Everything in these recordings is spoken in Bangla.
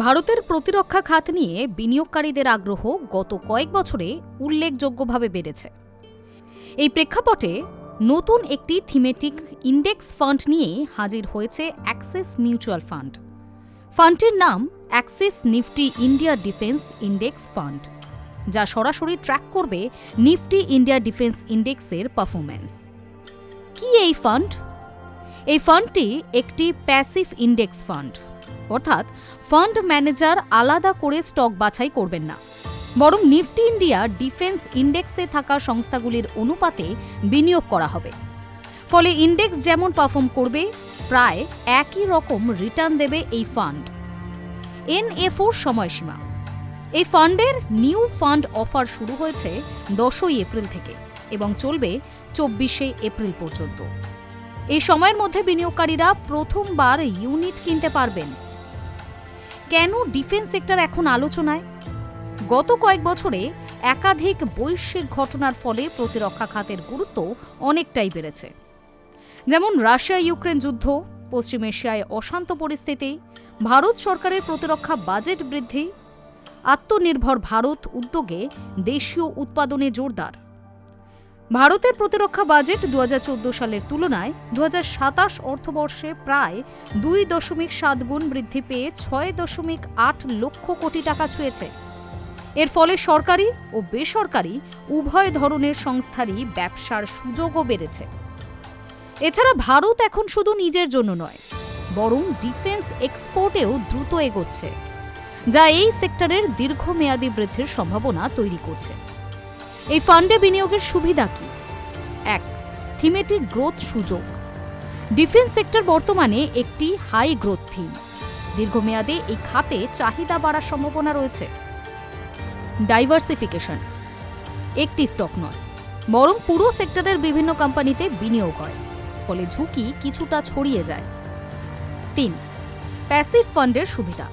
ভারতের প্রতিরক্ষা খাত নিয়ে বিনিয়োগকারীদের আগ্রহ গত কয়েক বছরে উল্লেখযোগ্যভাবে বেড়েছে। এই প্রেক্ষাপটে নতুন একটি থিমেটিক ইন্ডেক্স ফান্ড নিয়ে হাজির হয়েছে অ্যাক্সিস মিউচুয়াল ফান্ড। ফান্ডটির নাম Axis Nifty India defence index fund, যা সরাসরি ট্র্যাক করবে নিফটি ইন্ডিয়া ডিফেন্স ইন্ডেক্সের পারফরম্যান্স। কি এই ফান্ড? এই ফান্ডটি একটি প্যাসিভ ইন্ডেক্স ফান্ড, অর্থাৎ ফান্ড ম্যানেজার আলাদা করে স্টক বাছাই করবেন না, বরং নিফটি ইন্ডিয়া ডিফেন্স ইন্ডেক্সে থাকা সংস্থাগুলির অনুপাতে বিনিয়োগ করা হবে। ফলে ইন্ডেক্স যেমন পারফর্ম করবে, প্রায় একই রকম রিটার্ন দেবে এই ফান্ড। এনএফওর সময়সীমা: এই ফান্ডের নিউ ফান্ড অফার শুরু হয়েছে 10ই এপ্রিল থেকে এবং চলবে 24শে এপ্রিল পর্যন্ত। এই সময়ের মধ্যে বিনিয়োগকারীরা প্রথমবার ইউনিট কিনতে পারবেন। কেন ডিফেন্স সেক্টর এখন আলোচনায়? গত কয়েক বছরে একাধিক বৈশ্বিক ঘটনার ফলে প্রতিরক্ষা খাতের গুরুত্ব অনেকটাই বেড়েছে। যেমন রাশিয়া ইউক্রেন যুদ্ধ, পশ্চিম এশিয়ায় অশান্ত পরিস্থিতি, ভারত সরকারের প্রতিরক্ষা বাজেট বৃদ্ধি, আত্মনির্ভর ভারত উদ্যোগে দেশীয় উৎপাদনে জোরদার। ভারতের প্রতিরক্ষা বাজেট 2014 সালের তুলনায় 2027 অর্থবর্ষে প্রায় 2.7 গুণ বৃদ্ধি পেয়ে 6.8 লক্ষ কোটি টাকা ছুঁয়েছে। এর ফলে সরকারি ও বেসরকারি উভয় ধরনের সংস্থারই ব্যবসার সুযোগও বেড়েছে। এছাড়া ভারত এখন শুধু নিজের জন্য নয়, বরং ডিফেন্স এক্সপোর্টেও দ্রুত এগোচ্ছে, যা এই সেক্টরের দীর্ঘমেয়াদী বৃদ্ধির সম্ভাবনা তৈরি করছে। এই ফান্ডে বিনিয়োগের সুবিধা কি? 1. থিমেটিক গ্রোথ সুযোগ। ডিফেন্স সেক্টর বর্তমানে একটি হাই গ্রোথ থিম। দীর্ঘমেয়াদে এই খাতে চাহিদা বাড়ার সম্ভাবনা রয়েছে। ডাইভার্সিফিকেশন: একটি স্টক নয়, বরং পুরো সেক্টরের বিভিন্ন কোম্পানিতে বিনিয়োগ হয়, ফলে ঝুঁকি কিছুটা ছড়িয়ে যায়। 3. প্যাসিভ ফান্ডের সুবিধা।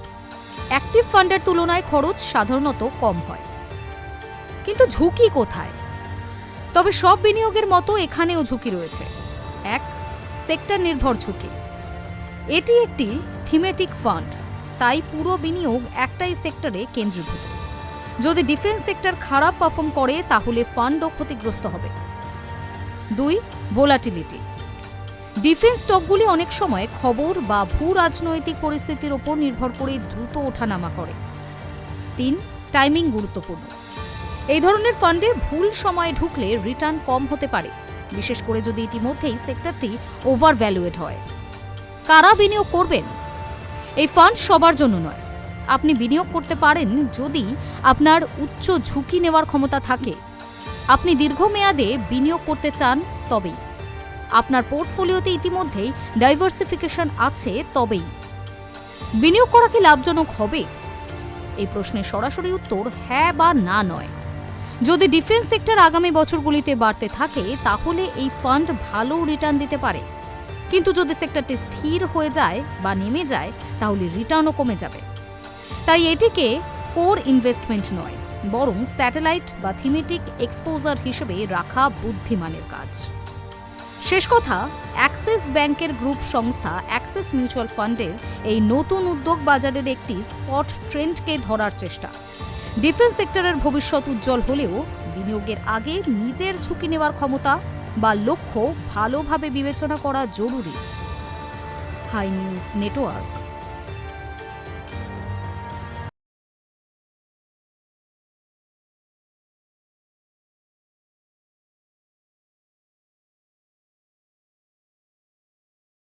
অ্যাক্টিভ ফান্ডের তুলনায় খরচ সাধারণত কম হয়। কিন্তু ঝুঁকি কোথায়? তবে সব বিনিয়োগের মতো এখানেও ঝুঁকি রয়েছে। 1. সেক্টর নির্ভর ঝুঁকি। এটি একটি থিমেটিক ফান্ড, তাই পুরো বিনিয়োগ একটাই সেক্টরে কেন্দ্রীভূত। যদি ডিফেন্স সেক্টর খারাপ পারফর্ম করে তাহলে ফান্ডও ক্ষতিগ্রস্ত হবে। 2. ভোলাটিলিটি। ডিফেন্স স্টকগুলি অনেক সময় খবর বা ভূ রাজনৈতিক পরিস্থিতির ওপর নির্ভর করে দ্রুত ওঠানামা করে। 3. টাইমিং গুরুত্বপূর্ণ। এই ধরনের ফান্ডে ভুল সময়ে ঢুকলে রিটার্ন কম হতে পারে, বিশেষ করে যদি ইতিমধ্যেই সেক্টরটি ওভার ভ্যালুয়েড হয়। কারা বিনিয়োগ করবেন? এই ফান্ড সবার জন্য নয়। আপনি বিনিয়োগ করতে পারেন যদি আপনার উচ্চ ঝুঁকি নেওয়ার ক্ষমতা থাকে, আপনি দীর্ঘমেয়াদে বিনিয়োগ করতে চান তবেই, আপনার পোর্টফোলিওতে ইতিমধ্যেই ডাইভার্সিফিকেশন আছে তবেই। বিনিয়োগ করা কি লাভজনক হবে? এই প্রশ্নের সরাসরি উত্তর হ্যাঁ বা না নয়। যদি ডিফেন্স সেক্টর আগামী বছরগুলিতে বাড়তে থাকে তাহলে এই ফান্ড ভালো রিটার্ন দিতে পারে, কিন্তু যদি সেক্টরটি স্থির হয়ে যায় বা নেমে যায় তাহলে রিটার্নও কমে যাবে। তাই এটিকে কোর ইনভেস্টমেন্ট নয়, বরং স্যাটেলাইট বা থিমেটিক এক্সপোজার হিসেবে রাখা বুদ্ধিমানের কাজ। শেষ কথা, অ্যাক্সিস ব্যাংকের গ্রুপ সংস্থা অ্যাক্সিস মিউচুয়াল ফান্ডের এই নতুন উদ্যোগ বাজারের একটি স্পট ট্রেন্ডকে ধরার চেষ্টা। ডিফেন্স সেক্টরের ভবিষ্যৎ উজ্জ্বল হলেও বিনিয়োগের আগে নিজের ঝুঁকি নেওয়ার ক্ষমতা বা লক্ষ্য ভালোভাবে বিবেচনা করা জরুরি। Hi news network.